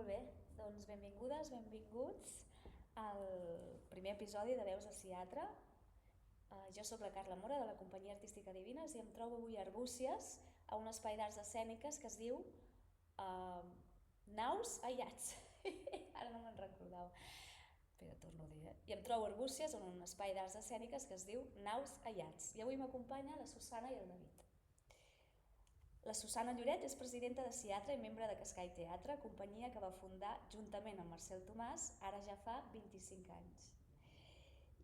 Molt bé, doncs benvingudes, benvinguts al primer episodi de Veus de Ciatre. Jo sóc la Carla Mora, de la companyia artística Divines, i em trobo avui a Arbúcies, a un espai d'arts escèniques que es diu Naus Aïllats. Ara no me'n recordava. Espera, torno a dir, I em trobo a Arbúcies, en un espai d'arts escèniques que es diu Naus Aïllats. I avui m'acompanya la Susana i el David. La Susana Lloret és presidenta de Ciatre i membre de Cascai Teatre, companyia que va fundar juntament amb Marcel Tomàs, ara ja fa 25 anys.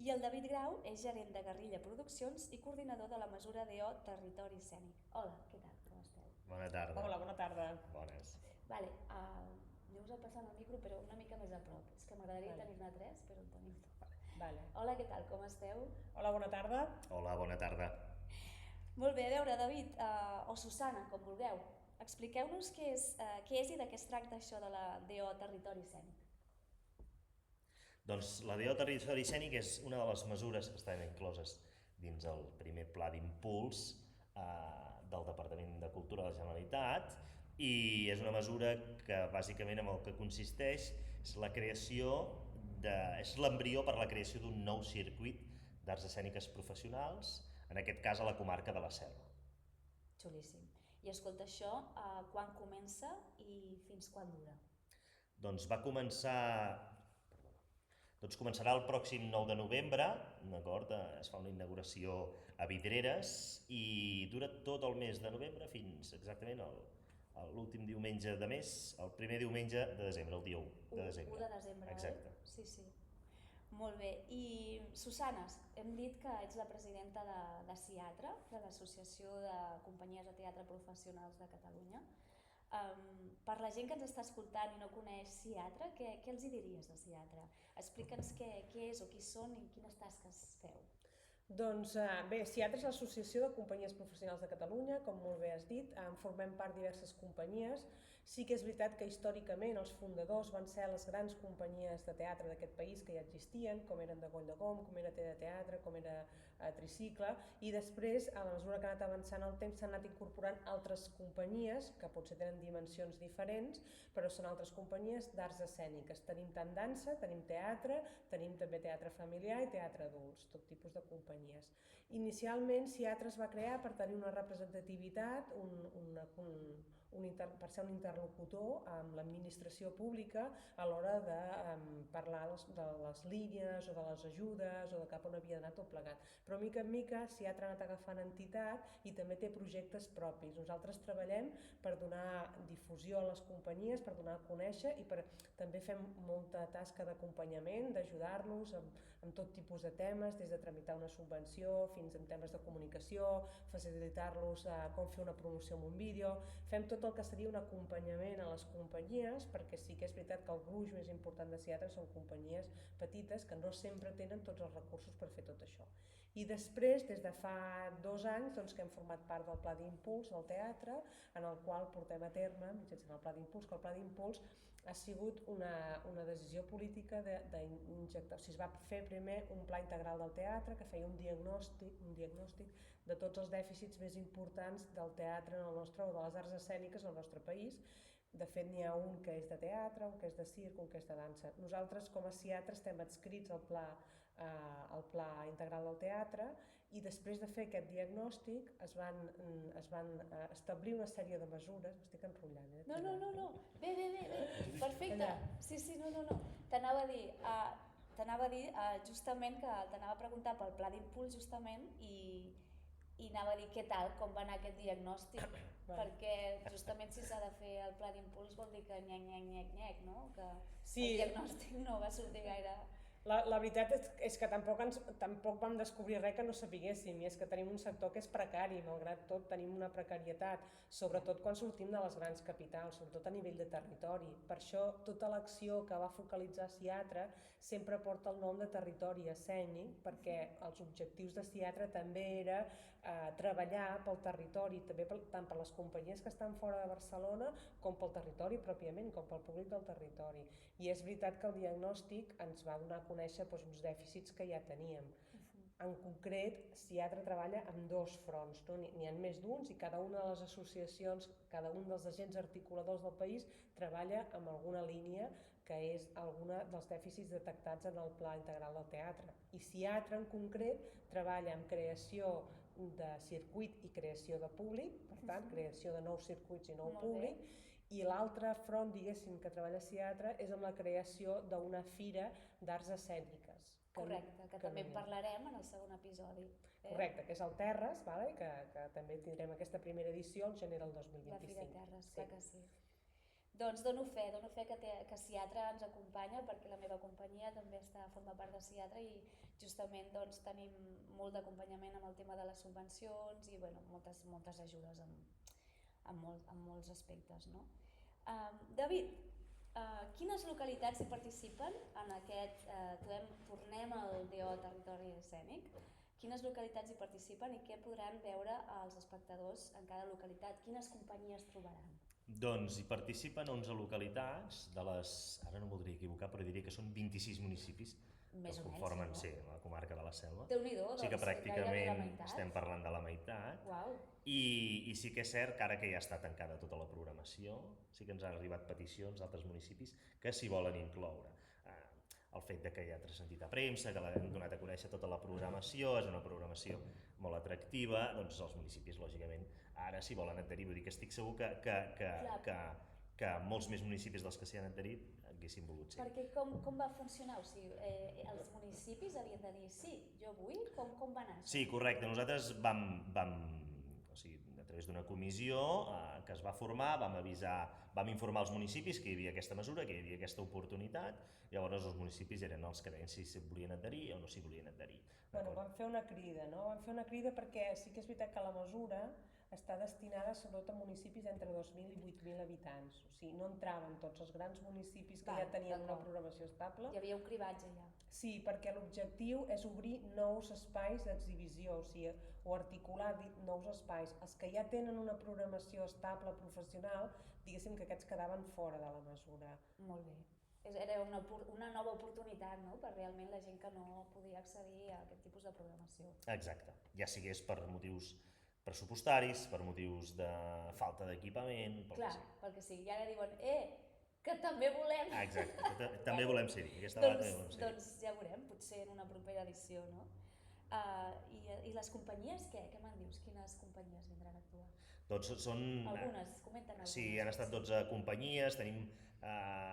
I el David Grau és gerent de Guerrilla Produccions i coordinador de la mesura DO Territori Escènic. Hola, què tal? Com esteu? Bona tarda. Hola, bona tarda. Bones. Vale, aneu-vos a passar el micro, però una mica més a prop. És que m'agradaria tenir-ne tres, però en tenim dos. Vale. Hola, què tal? Com esteu? Hola, bona tarda. Hola, bona tarda. Molt bé, a veure, David, o Susana, com vulgueu, expliqueu-nos què és i de què es tracta això de la DO Territori Escènic. Doncs la DO Territori Escènic és una de les mesures que estan incloses dins el primer pla d'impuls del Departament de Cultura de la Generalitat, i és una mesura que bàsicament en el que consisteix és la creació és l'embrió per la creació d'un nou circuit d'arts escèniques professionals, en aquest cas a la comarca de la Selva. Xulíssim. I escolta, això quan comença i fins quan dura? Doncs començarà el pròxim 9 de novembre, d'acord? Es fa una inauguració a Vidreres i dura tot el mes de novembre fins exactament l'últim diumenge de mes, el primer diumenge de desembre, el dia 1 de desembre. 1 de desembre, exacte. Sí, sí. Molt bé. I Susana, hem dit que ets la presidenta de Ciatre, de l'Associació de Companyies de Teatre Professionals de Catalunya. Per la gent que ens està escoltant i no coneix Ciatre, què els hi diries de Ciatre? Explica'ns què és o qui són i quines tasques feu. Doncs bé, Ciatre és l'Associació de Companyies Professionals de Catalunya, com molt bé has dit, en formem part diverses companyies. Sí que és veritat que històricament els fundadors van ser les grans companyies de teatre d'aquest país que ja existien, com eren de Goll de Gom, com era Té de Teatre, com era Tricicle, i després, a la mesura que ha anat avançant el temps, s'han anat incorporant altres companyies, que potser tenen dimensions diferents, però són altres companyies d'arts escèniques. Tenim tant dansa, tenim teatre, tenim també teatre familiar i teatre adults, tot tipus de companyies. Inicialment, Ciatre es va crear per tenir una representativitat, per ser un interlocutor amb l'administració pública a l'hora de parlar de les línies o de les ajudes o de cap on havia d'anar tot plegat. Però mica en mica Ciatre ha anat agafant entitat i també té projectes propis. Nosaltres treballem per donar difusió a les companyies, per donar a conèixer, i també fem molta tasca d'acompanyament, d'ajudar-los amb tot tipus de temes, des de tramitar una subvenció fins en temes de comunicació, facilitar-los com fer una promoció amb un vídeo. Fem tot el que seria un acompanyament a les companyies, perquè sí que és veritat que el gruix més important de Ciatre són companyies petites que no sempre tenen tots els recursos per fer tot això. I després, des de fa 2 anys, que hem format part del Pla d'Impuls del teatre, en el qual portem a terme, mitjançant el Pla d'Impuls, que el Pla d'Impuls ha sigut una decisió política d'injectar. O sigui, es va fer primer un pla integral del teatre que feia un diagnòstic de tots els dèficits més importants del teatre en el nostre, o de les arts escèniques al nostre país. De fet, n'hi ha un que és de teatre, un que és de circ, un que és de dansa. Nosaltres, com a Ciatre, estem adscrits al pla integral del teatre, i després de fer aquest diagnòstic es van establir una sèrie de mesures. M'estic enrotllant, No. Bé. Perfecte. Sí, no. T'anava a dir justament que t'anava a preguntar pel pla d'impuls justament i anava a dir què tal, com va anar aquest diagnòstic, perquè justament si s'ha de fer el pla d'impuls vol dir que nyec, no? Que el diagnòstic no va sortir gaire. La veritat és que tampoc vam descobrir res que no sapiguéssim, i és que tenim un sector que és precari, malgrat tot tenim una precarietat, sobretot quan sortim de les grans capitals, sobretot a nivell de territori. Per això tota l'acció que va focalitzar Ciatre sempre porta el nom de territori escènic, perquè els objectius de Ciatre també era treballar pel territori, també tant per les companyies que estan fora de Barcelona com pel territori pròpiament, com pel públic del territori. I és veritat que el diagnòstic ens va donar a conèixer uns dèficits que ja teníem. En concret, Siatra treballa amb 2 fronts, no? N'hi ha més d'1 i cada una de les associacions, cada un dels agents articuladors del país treballa amb alguna línia que és alguna dels dèficits detectats en el Pla Integral del Teatre. I Siatra en concret treballa amb creació de circuit i creació de públic, per tant, creació de nous circuits i nou públic, i l'altre front, diguéssim, que treballa Siatra és amb la creació d'una fira d'arts escèniques. Correcte, que també en parlarem en el segon episodi. Correcte, que és el Terres, que també tindrem aquesta primera edició al gener del 2025. La Fira Terres, clar que sí. Doncs dono fe que Siatra ens acompanya, perquè la meva companyia també forma part de Siatra i justament tenim molt d'acompanyament amb el tema de les subvencions i moltes ajudes en molts aspectes. David, quines localitats hi participen en aquest, tornem al DO Territori Escènic, quines localitats hi participen i què podran veure els espectadors en cada localitat? Quines companyies trobaran? Doncs hi participen 11 localitats, ara no em voldria equivocar, però diria que són 26 municipis que conformen la comarca de la Selva. Déu-n'hi-do, sí que pràcticament estem parlant de la meitat. Uau. I sí que és cert que ara que ja està tancada tota la programació, sí que ens han arribat peticions d'altres municipis que s'hi volen incloure. El fet de que hi ha transcendit a premsa, que l'hem donat a conèixer tota la programació, és una programació molt atractiva, doncs els municipis, lògicament, ara s'hi volen adherir. Vull dir que estic segur que molts més municipis dels que s'hi han adherit haguessin volgut ser. Perquè com va funcionar? O sigui, els municipis havien de dir sí, jo vull? Com va anar això? Sí, correcte. Nosaltres vam a través d'una comissió que es va formar, vam informar els municipis que hi havia aquesta mesura, que hi havia aquesta oportunitat, i llavors els municipis eren els que deien si s'hi volien adherir o no s'hi volien adherir. Vam fer una crida, no? Vam fer una crida perquè sí que és veritat que la mesura està destinada sobretot a municipis entre 2.000 i 8.000 habitants. O sigui, no entraven tots els grans municipis que ja tenien una programació estable. Hi havia un cribatge ja. Sí, perquè l'objectiu és obrir nous espais d'exhibició, o articular nous espais. Els que ja tenen una programació estable, professional, diguéssim que aquests quedaven fora de la mesura. Molt bé. Era una nova oportunitat, no?, per realment la gent que no podia accedir a aquest tipus de programació. Exacte. Ja sigués per motius pressupostaris, per motius de falta d'equipament... Clar, pel que sigui. I ara diuen, que també volem... Exacte, també volem ser-hi. Doncs ja veurem, potser en una propera edició, no? I les companyies, què me'n dius? Quines companyies vindran a actuar? Doncs són... Algunes, comenten algunes. Sí, han estat 12 companyies, tenim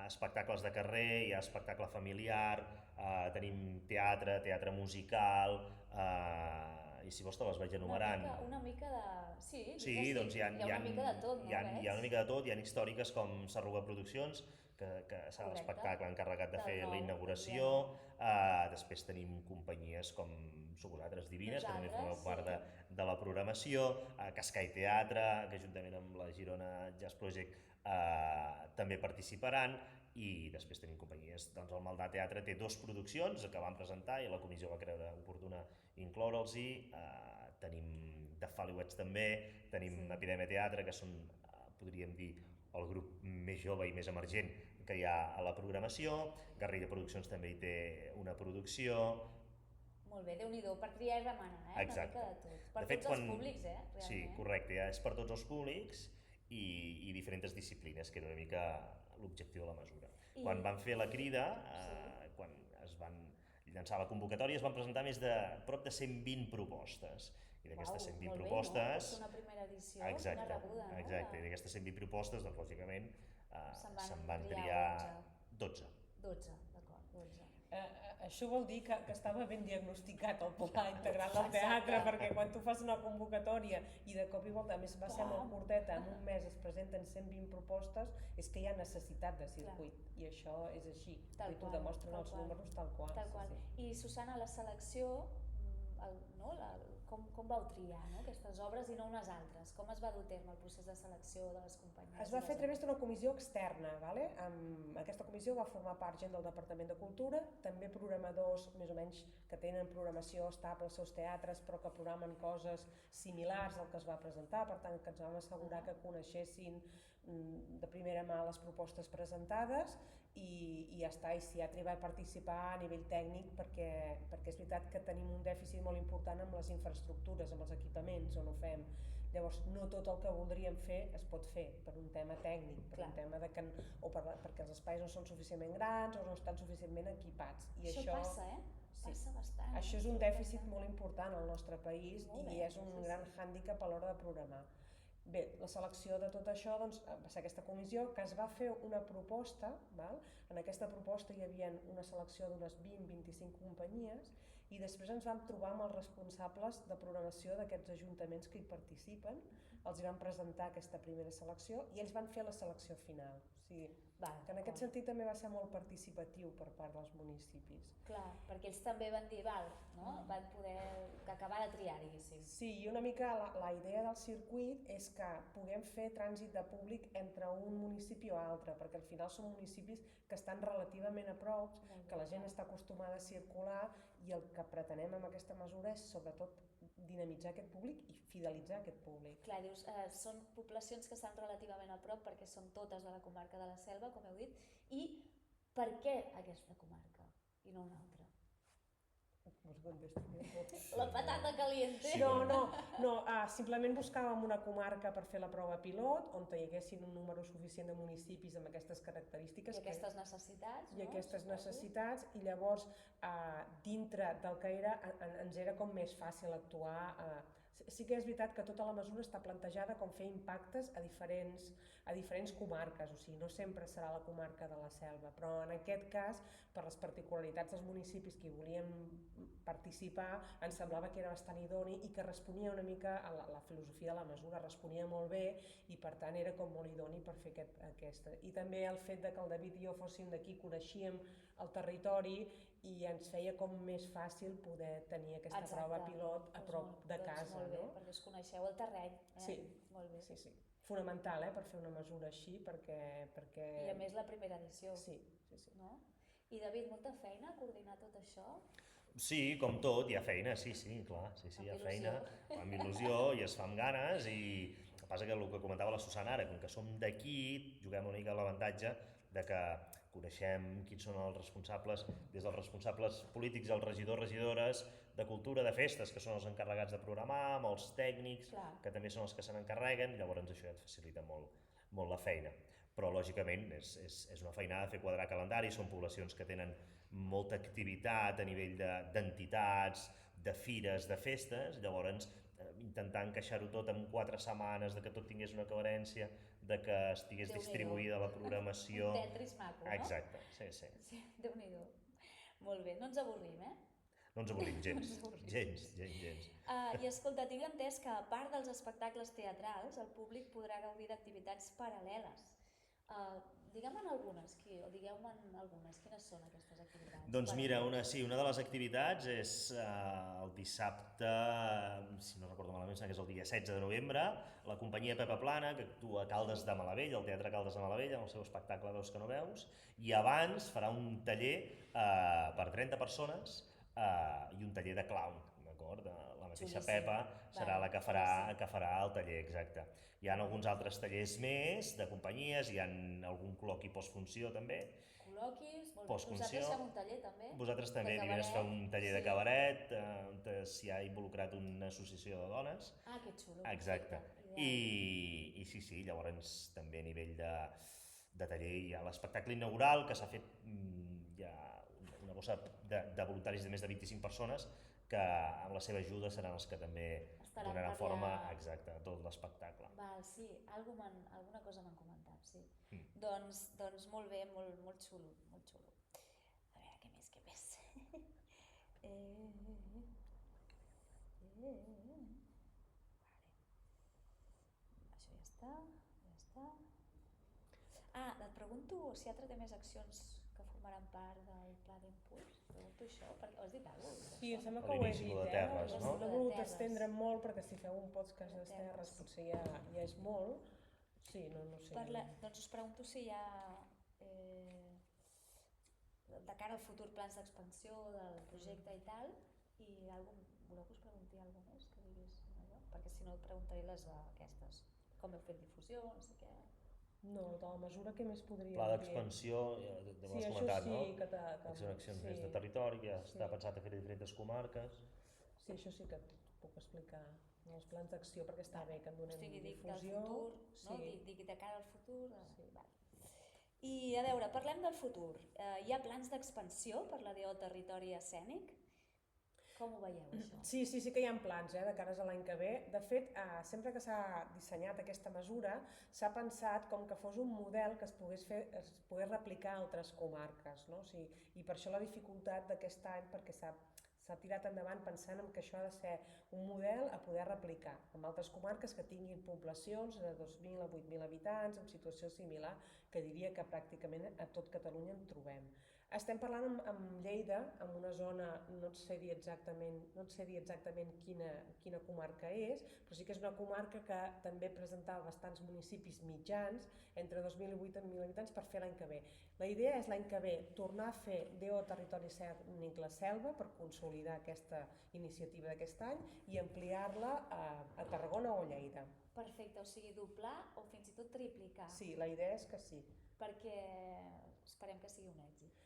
espectacles de carrer, hi ha espectacle familiar, tenim teatre musical... I si vols te les vaig enumerant. Una mica de... Sí, doncs hi ha una mica de tot, no? Hi ha una mica de tot, hi ha històriques com Sarruga Produccions, que serà l'espectacle encarregat de fer la inauguració. Després tenim companyies com Sou vosaltres divines, que també formeu part de la programació, Cascai Teatre, que juntament amb la Girona Jazz Project també participaran, i després tenim companyies, doncs el Maldà Teatre té 2 produccions que van presentar i la comissió va creure oportuna incloure'ls-hi. Tenim The Fallywets també, tenim Epidèmia Teatre, que són, podríem dir, el grup més jove i més emergent que hi ha a la programació. Guerrilla Produccions també hi té una producció. Molt bé, Déu-n'hi-do, per triar i remenar, Exacte. Una mica de tot. Per tots els públics, realment. Sí, correcte, és per tots els públics i diferents disciplines, que era una mica l'objectiu de la mesura. Quan van fer la crida, quan es van llançar la convocatòria, es van presentar prop de 120 propostes. I d'aquestes 120 propostes... Molt bé, no? És una primera edició, una rebuda, no? Exacte, i d'aquestes 120 propostes, doncs lògicament, se'n van triar 12. 12, d'acord, 12. Això vol dir que estava ben diagnosticat el Pla Integral del Teatre, perquè quan tu fas una convocatòria i de cop i volta, a més va ser molt curteta, en un mes es presenten 120 propostes, és que hi ha necessitat de circuit, i això és així, i t'ho demostren els números tal qual. I Susana, la selecció, com vau triar aquestes obres i no unes altres? Com es va dur a terme el procés de selecció de les companyies? Es va fer a través d'una comissió externa. Aquesta comissió va formar part gent del Departament de Cultura, també programadors més o menys que tenen programació estable als seus teatres però que programen coses similars al que es va presentar, per tant que ens vam assegurar que coneixessin de primera mà les propostes presentades i ja està, i s'hi ha tribat a participar a nivell tècnic perquè és veritat que tenim un dèficit molt important amb les infraestructures, amb els equipaments on ho fem. Llavors, no tot el que voldríem fer es pot fer per un tema tècnic, per un tema perquè els espais no són suficientment grans o no estan suficientment equipats. I això passa, passa bastant. Això és un dèficit molt important al nostre país i és un gran hàndicap a l'hora de programar. Bé, la selecció de tot això va ser aquesta comissió que es va fer una proposta, en aquesta proposta hi havia una selecció d'unes 20-25 companyies i després ens vam trobar amb els responsables de programació d'aquests ajuntaments que hi participen, els hi van presentar aquesta primera selecció i ells van fer la selecció final. O sigui, que en aquest sentit també va ser molt participatiu per part dels municipis. Clar, perquè ells també van dir, van poder acabar de triar, diguéssim. Sí, i una mica la idea del circuit és que puguem fer trànsit de públic entre un municipi o altre, perquè al final són municipis que estan relativament a prop, que la gent està acostumada a circular i el que pretenem amb aquesta mesura és sobretot dinamitzar aquest públic i fidelitzar aquest públic. Clar, dius, són poblacions que estan relativament a prop perquè són totes de la comarca de la Selva, com heu dit, i per què aquesta comarca i no una altra? La patata caliente. No, simplement buscàvem una comarca per fer la prova pilot on hi haguessin un número suficient de municipis amb aquestes característiques. I aquestes necessitats, no? I aquestes necessitats, i llavors dintre del que era, ens era com més fàcil actuar. Sí que és veritat que tota la mesura està plantejada com fer impactes a diferents comarques, o sigui, no sempre serà la comarca de la Selva, però en aquest cas, per les particularitats dels municipis que hi volien participar, ens semblava que era bastant idoni i que responia una mica a la filosofia de la mesura, responia molt bé i per tant era com molt idoni per fer aquesta. I també el fet que el David i jo fóssim d'aquí, coneixíem el territori i ens feia com més fàcil poder tenir aquesta prova pilot a prop de casa. Molt bé, perquè us coneixeu el terreny. Sí, fonamental per fer una mesura així perquè... I a més la primera edició. Sí. I David, molta feina a coordinar tot això? Sí, com tot, hi ha feina, sí, clar, hi ha feina, amb il·lusió i es fa amb ganes i el que passa que el que comentava la Susana ara, com que som d'aquí, juguem una mica l'avantatge de que coneixem quins són els responsables, des dels responsables polítics, els regidors, regidores, de cultura, de festes, que són els encarregats de programar, amb els tècnics, que també són els que se n'encarreguen, llavors això ja et facilita molt la feina. Però, lògicament, és una feinada fer quadrar calendari, són poblacions que tenen molta activitat a nivell d'entitats, de fires, de festes, llavors intentar encaixar-ho tot en 4 setmanes, de que tot tingués una coherència, de que estigués distribuïda la programació... Un Tetris maco, no? Exacte, sí. Déu-n'hi-do. Molt bé, no ens avorrim, No ens avorrim gens, gens. I escolta, tinc entès que a part dels espectacles teatrals, el públic podrà gaudir d'activitats paral·leles. Digueu-me'n algunes, quines són aquestes activitats? Doncs mira, una de les activitats és el dissabte, si no recordo malament, que és el dia 16 de novembre, la companyia Pepa Plana, que actua a Caldes de Malavella, al Teatre Caldes de Malavella, amb el seu espectacle Veus que no veus, i abans farà un taller per 30 persones i un taller de clown, d'acord? La mateixa Pepa serà la que farà el taller, exacte. Hi ha alguns altres tallers més de companyies, hi ha algun col·loqui postfunció també. Col·loquis, vosaltres feu un taller també? Vosaltres també, divendres feu un taller de cabaret, on s'hi ha involucrat una associació de dones. Ah, que xulo. Exacte. I sí, llavors també a nivell de taller hi ha l'espectacle inaugural, que s'ha fet ja una bossa de voluntaris de més de 25 persones, que amb la seva ajuda seran els que també donaran forma a tot l'espectacle. Sí, alguna cosa m'han comentat, sí. Doncs molt bé, molt xulo. A veure, què més? Això ja està. Et pregunto si altre té més accions que formaran part del pla d'impuls. Pregunto això, perquè ho has dit alguna cosa? Sí, em sembla que ho he dit, de terres, no? No he volgut estendre molt, perquè si feu un podcast de terres potser ja és molt. Sí, no sé. Doncs us pregunto si hi ha, de cara al futur, plans d'expansió del projecte i tal, i voleu que us pregunti alguna cosa més que diguis allò? Perquè si no et preguntaré les d'aquestes. Com heu fet difusió, no sé què... No, de la mesura que més podríem Pla dir. d'expansió, Sí, l'has això comentat, sí, no? que Són accions sí, més de territori, que sí. està pensat a fer a diferents comarques. Sí, això sí que et puc explicar els plans d'acció, perquè està bé que en O donem sigui, dic del difusió. futur, no? Sí. Dic de cara al futur. Sí. Vale. I a veure, parlem del futur. Hi ha plans d'expansió per la DO Territori Escènic? Com ho veieu, això? Sí, que hi ha plans de cares a l'any que ve. De fet, sempre que s'ha dissenyat aquesta mesura, s'ha pensat com que fos un model que es pogués replicar a altres comarques, no? O sigui, i per això la dificultat d'aquest any, perquè s'ha tirat endavant pensant en que això ha de ser un model a poder replicar en altres comarques que tinguin poblacions de 2.000 a 8.000 habitants, en situació similar, que diria que pràcticament a tot Catalunya en trobem. Estem parlant amb Lleida, en una zona, no et sé dir exactament quina comarca és, però sí que és una comarca que també presentava bastants municipis mitjans, entre 2.000 i 8.000 habitants, per fer l'any que ve. La idea és l'any que ve tornar a fer DO Territori Escènic La Selva per consolidar aquesta iniciativa d'aquest any i ampliar-la a Tarragona o Lleida. Perfecte, o sigui, doblar o fins i tot triplicar. Sí, la idea és que sí. Perquè esperem que sigui un èxit.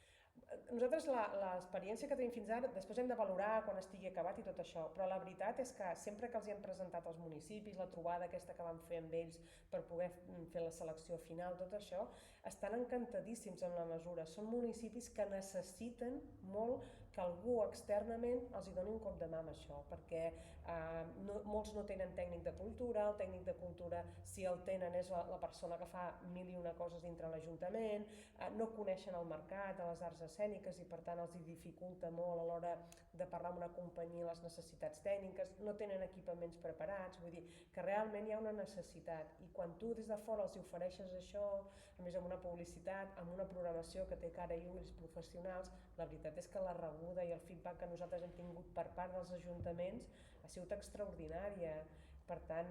Nosaltres l'experiència que tenim fins ara, després hem de valorar quan estigui acabat i tot això, però la veritat és que sempre que els hi hem presentat als municipis, la trobada aquesta que vam fer amb ells per poder fer la selecció final, tot això, estan encantadíssims amb la mesura. Són municipis que necessiten molt que algú externament els hi doni un cop de mà amb això, perquè molts no tenen tècnic de cultura, el tècnic de cultura, si el tenen, és la persona que fa mil i una coses dintre l'Ajuntament, no coneixen el mercat, les arts escèniques, i per tant els hi dificulta molt a l'hora de parlar amb una companyia les necessitats tècniques, no tenen equipaments preparats, vull dir que realment hi ha una necessitat, i quan tu des de fora els ofereixes això, a més amb una publicitat, amb una programació que té cara i ulls professionals, la veritat és que la rebuda i el feedback que nosaltres hem tingut per part dels ajuntaments ha sigut extraordinària. Per tant,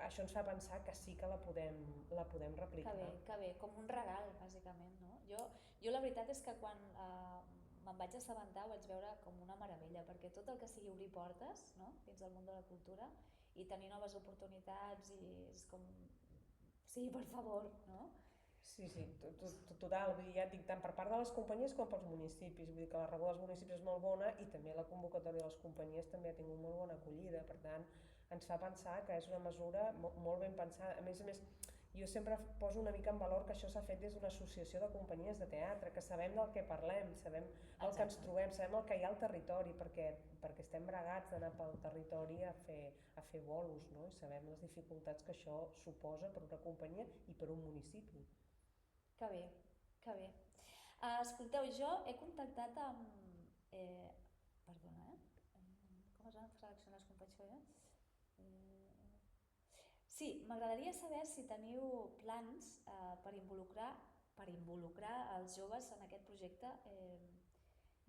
això ens fa pensar que sí que la podem replicar. Que bé, com un regal, bàsicament, no? Jo la veritat és que quan me'n vaig assabentar ho vaig veure com una meravella, perquè tot el que sigui obrir portes, no?, dins del món de la cultura i tenir noves oportunitats, i és com, sí, per favor, no? Sí, total, vull dir, ja et dic, tant per part de les companyies com pels municipis, vull dir que la rebuda dels municipis és molt bona i també la convocatòria de les companyies també ha tingut molt bona acollida, per tant, ens fa pensar que és una mesura molt ben pensada. A més, jo sempre poso una mica en valor que això s'ha fet des d'una associació de companyies de teatre, que sabem del que parlem, sabem el que ens trobem, sabem el que hi ha al territori, perquè estem bregats d'anar pel territori a fer bolos, no? I sabem les dificultats que això suposa per una companyia i per un municipi. Que bé, que bé. Escolteu, jo he contactat amb... Perdona, com es van seleccionar les companyies? Sí, m'agradaria saber si teniu plans per involucrar els joves en aquest projecte,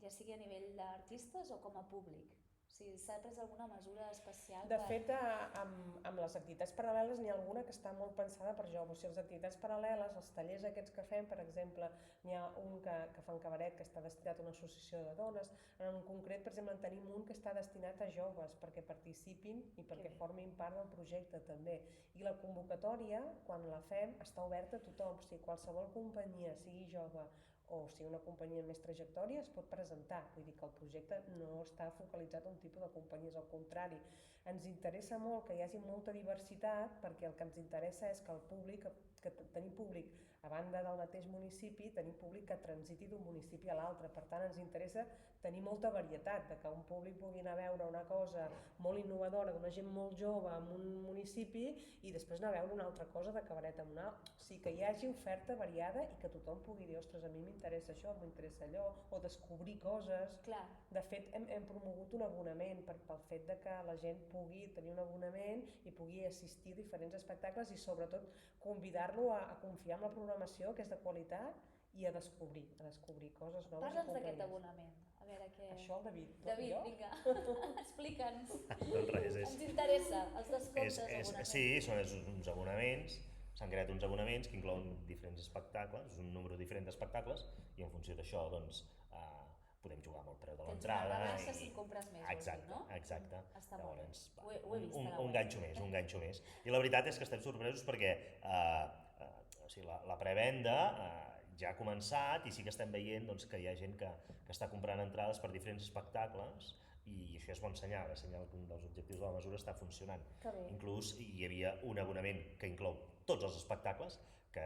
ja sigui a nivell d'artistes o com a públic. Si s'ha pres alguna mesura especial. De fet, amb les activitats paral·leles n'hi ha alguna que està molt pensada per joves. O sigui, les activitats paral·leles, els tallers aquests que fem, per exemple, n'hi ha un que fa en cabaret que està destinat a una associació de dones. En concret, per exemple, en tenim un que està destinat a joves perquè participin i perquè formin part del projecte també. I la convocatòria, quan la fem, està oberta a tothom. O sigui, qualsevol companyia, sigui jove o sigui una companyia amb més trajectòria, es pot presentar. Vull dir que el projecte no està focalitzat a un tipus de companyies, al contrari. Ens interessa molt que hi hagi molta diversitat, perquè el que ens interessa és que el públic, que tenim públic a banda del mateix municipi, tenim públic que transiti d'un municipi a l'altre. Per tant, ens interessa tenir molta varietat, de que un públic pugui anar a veure una cosa molt innovadora d'una gent molt jove en un municipi i després anar a veure una altra cosa de cabaret en un altre. O sigui, que hi hagi oferta variada i que tothom pugui dir, ostres, a mi m'interessa això, m'interessa allò, o descobrir coses. Clar. De fet, hem promogut un abonament pel fet de que la gent pugui tenir un abonament i pugui assistir a diferents espectacles i sobretot convidar-lo a confiar en la programació, que és de qualitat, i a descobrir coses noves. Parla'ns d'aquest abonament. A veure què... Això el David. David, vinga, explica'ns. Doncs res, ens interessa, els descomptes, abonaments. Sí, són uns abonaments, s'han creat uns abonaments que inclouen diferents espectacles, un número diferent d'espectacles, i en funció d'això doncs, podem jugar amb el preu de l'entrada. Tens una rebaixa si compres més, exacte, no? Exacte. Està molt bé. Ho he vist a la web. Un ganxo més. I la veritat és que estem sorpresos perquè o sigui, la prevenda ja ha començat i sí que estem veient doncs, que hi ha gent que està comprant entrades per diferents espectacles i això és bon senyal, és senyal que un dels objectius de la mesura està funcionant. Que bé. Inclús hi havia un abonament que inclou tots els espectacles que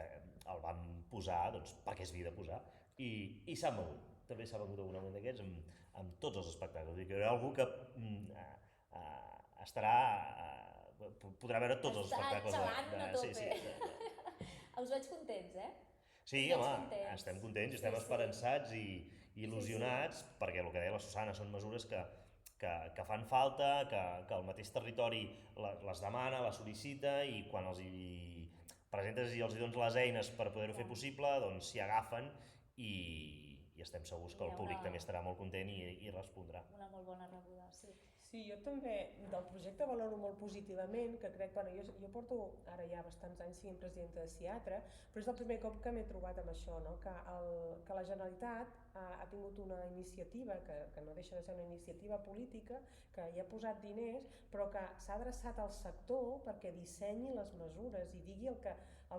el vam posar doncs, perquè es havia de posar i s'ha mogut. També s'ha vengut algun abonament d'aquests amb tots els espectacles. Vull dir que hi haurà algú que podrà veure tots els espectacles. Està xalant a tope. Sí. Us veig contents, eh? Sí, home, estem contents, estem esperançats i il·lusionats, perquè el que deia la Susana són mesures que fan falta, que el mateix territori les demana, les sol·licita i quan els hi presentes i els hi dones les eines per poder-ho fer possible, doncs s'hi agafen i estem segurs que el públic també estarà molt content i respondrà. Una molt bona rebuda, sí. Sí, jo també del projecte valoro molt positivament, que crec, bueno, jo porto ara ja bastants anys sent presidenta de Ciatra, però és el primer cop que m'he trobat amb això, no? Que la Generalitat ha tingut una iniciativa, que no deixa de ser una iniciativa política, que hi ha posat diners, però que s'ha adreçat al sector perquè dissenyi les mesures i digui el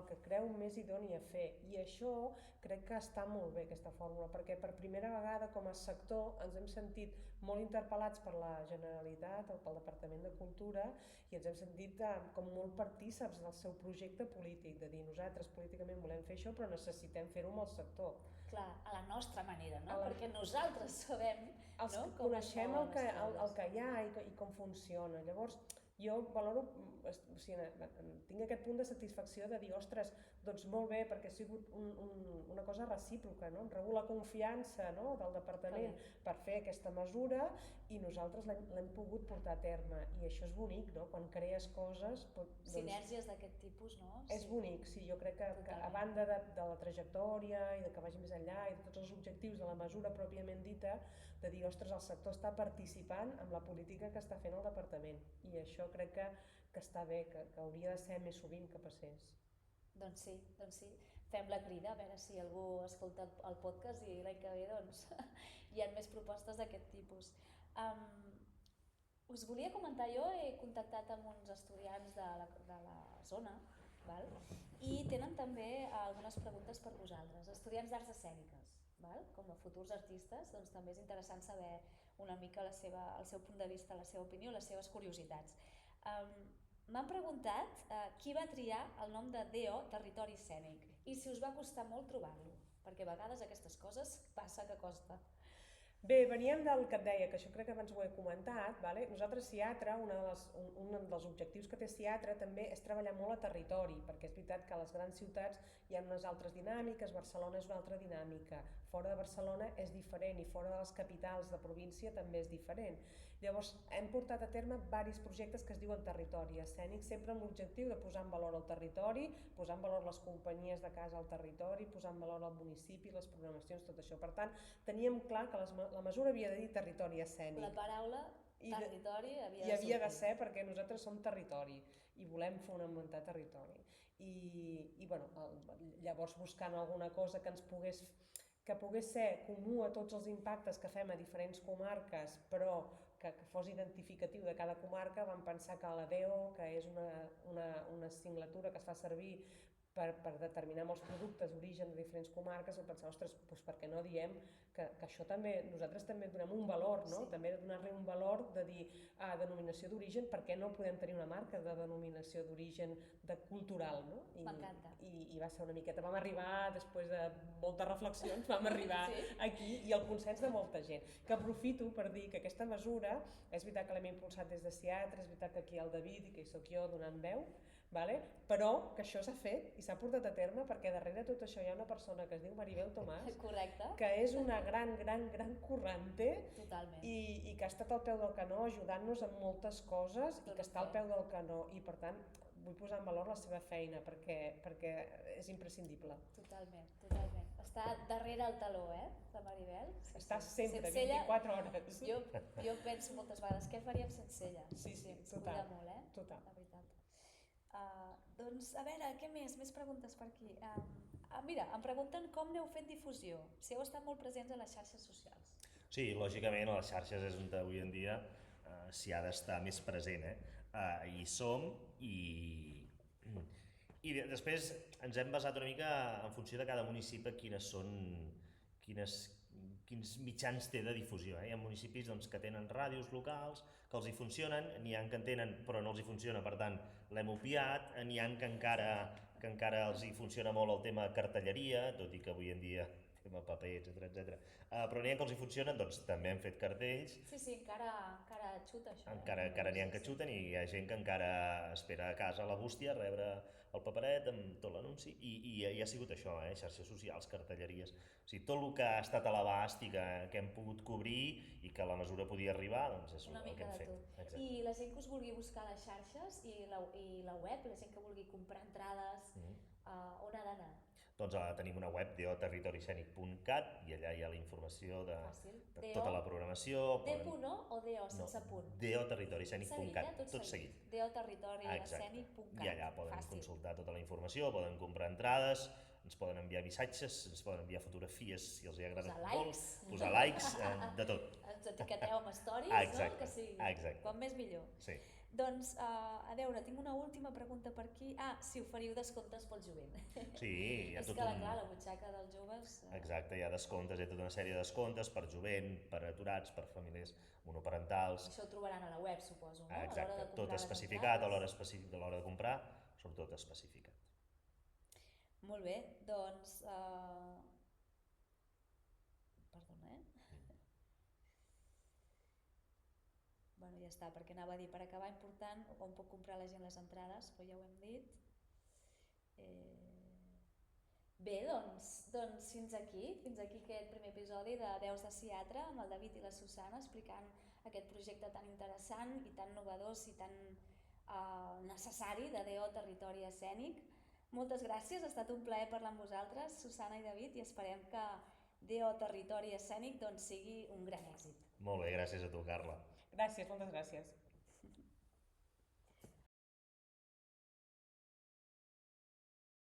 que creu més idoni a fer. I això crec que està molt bé, aquesta fórmula, perquè per primera vegada com a sector ens hem sentit molt interpel·lats per la Generalitat o pel Departament de Cultura i ens hem sentit com molt partíceps del seu projecte polític, de dir nosaltres políticament volem fer això però necessitem fer-ho amb el sector. Clar, a la nostra manera, no? Perquè nosaltres sabem, no? Coneixem el que hi ha i com funciona. Llavors, jo valoro, o sigui, tinc aquest punt de satisfacció de dir, ostres, doncs molt bé, perquè ha sigut una cosa recíproca, no? Rebo la confiança, no? Del departament per fer aquesta mesura i nosaltres l'hem pogut portar a terme i això és bonic, no? Quan crees coses... Sinergies d'aquest tipus, no? És bonic, sí, jo crec que a banda de la trajectòria i de que vagi més enllà i de tots els objectius de la mesura pròpiament dita, de dir, ostres, el sector està participant en la política que està fent el departament i això crec que està bé, que hauria de ser més sovint que passés. Doncs sí. Fem la crida, a veure si algú escolta el podcast i l'any que ve doncs, hi ha més propostes d'aquest tipus. Us volia comentar, jo he contactat amb uns estudiants de la zona, val? I tenen també algunes preguntes per vosaltres, estudiants d'arts escèniques, val? Com a futurs artistes, doncs també és interessant saber una mica el seu punt de vista, la seva opinió, les seves curiositats. M'han preguntat qui va triar el nom de DO, Territori Escènic, i si us va costar molt trobar-lo, perquè a vegades aquestes coses passa que costa. Bé, veníem del que et deia, que això crec que abans ho he comentat, vale? Nosaltres Ciatra, un dels objectius que té Ciatra també és treballar molt a territori, perquè és veritat que a les grans ciutats hi ha unes altres dinàmiques, Barcelona és una altra dinàmica, fora de Barcelona és diferent i fora de les capitals de província també és diferent. Llavors hem portat a terme diversos projectes que es diuen territori escènic, sempre amb l'objectiu de posar en valor el territori, posar en valor les companyies de casa al territori, posar en valor el municipi, les programacions, tot això. Per tant, teníem clar que la mesura havia de dir territori escènic. La paraula territori havia de ser perquè nosaltres som territori i volem fonamentar territori. I bueno, llavors buscant alguna cosa que pogués ser comú a tots els impactes que fem a diferents comarques, però que fos identificatiu de cada comarca, vam pensar que la DO, que és una assignatura que es fa servir per determinar molts productes d'origen de diferents comarques, vam pensar, ostres, doncs per què no diem que això també, nosaltres també donem un valor, no? També donar-li un valor de dir denominació d'origen, per què no podem tenir una marca de denominació d'origen cultural, no? M'encanta. I va ser una miqueta, vam arribar, després de moltes reflexions, vam arribar aquí i el consens de molta gent. Que aprofito per dir que aquesta mesura, és veritat que l'hem impulsat des de Ciatra, és veritat que aquí hi ha el David i que hi soc jo donant veu, però que això s'ha fet i s'ha portat a terme perquè darrere de tot això hi ha una persona que es diu Maribel Tomàs, que és una gran curranter i que ha estat al peu del canó ajudant-nos en moltes coses i que està al peu del canó i per tant vull posar en valor la seva feina perquè és imprescindible. Totalment. Està darrere el taló, la Maribel? Està sempre, 24 hores. Jo penso moltes vegades, què faríem sense ella? Sí, total. Cuida molt, Total. La veritat. Doncs, a veure, què més? Més preguntes per aquí. Mira, em pregunten com n'heu fet difusió, si heu estat molt presents a les xarxes socials. Sí, lògicament a les xarxes és on avui en dia s'hi ha d'estar més present, Hi som I després ens hem basat una mica en funció de cada municipi quins mitjans té de difusió. Hi ha municipis doncs, que tenen ràdios locals, que els hi funcionen, n'hi ha que en tenen però no els hi funciona, per tant l'hem obviat, n'hi ha que encara els hi funciona molt el tema cartelleria, tot i que avui en dia tema paper, etc. Però n'hi ha que els hi funcionen, doncs també hem fet cartells. Sí, encara xuta això. Encara n'hi ha que xuten i hi ha gent que encara espera a casa a la bústia rebre el paperet amb tot l'anunci i ha sigut això, xarxes socials, cartelleries, o sigui, tot el que ha estat a l'abast i que hem pogut cobrir i que a la mesura podia arribar, doncs és el que hem fet. Exacte. I la gent que us vulgui buscar les xarxes i la web, la gent que vulgui comprar entrades, on ha d'anar? Doncs tenim una web doterritoriescenic.cat i allà hi ha la informació de tota la programació. D.O o D.O sense punt? doterritoriescenic.cat, tot seguit. doterritoriescenic.cat. I allà poden consultar tota la informació, poden comprar entrades, ens poden enviar missatges, ens poden enviar fotografies si els agrada molt, posar likes, de tot. Ens etiqueteu amb stories, no? Que sí, com més millor. Sí. Doncs, a veure, tinc una última pregunta per aquí. Si oferiu descomptes pel jovent. Sí, hi ha tot És que, clar, la butxaca dels joves... Exacte, hi ha descomptes, hi ha tota una sèrie de descomptes per jovent, per aturats, per famílies monoparentals. Això ho trobaran a la web, suposo, no? Exacte, tot especificat, a l'hora de comprar, surt tot especificat. Molt bé, doncs... Perdona, Bueno, ja està, perquè anava a dir, per acabar, important, on pot comprar la gent les entrades, però ja ho hem dit. Bé, doncs fins aquí aquest primer episodi de Veus de Ciatre amb el David i la Susana explicant aquest projecte tan interessant i tan novedós i tan necessari de D.O Territori Escènic. Moltes gràcies, ha estat un plaer parlar amb vosaltres, Susana i David, i esperem que D.O Territori Escènic doncs, sigui un gran èxit. Molt bé, gràcies a tu, Carla. Gràcies, moltes gràcies.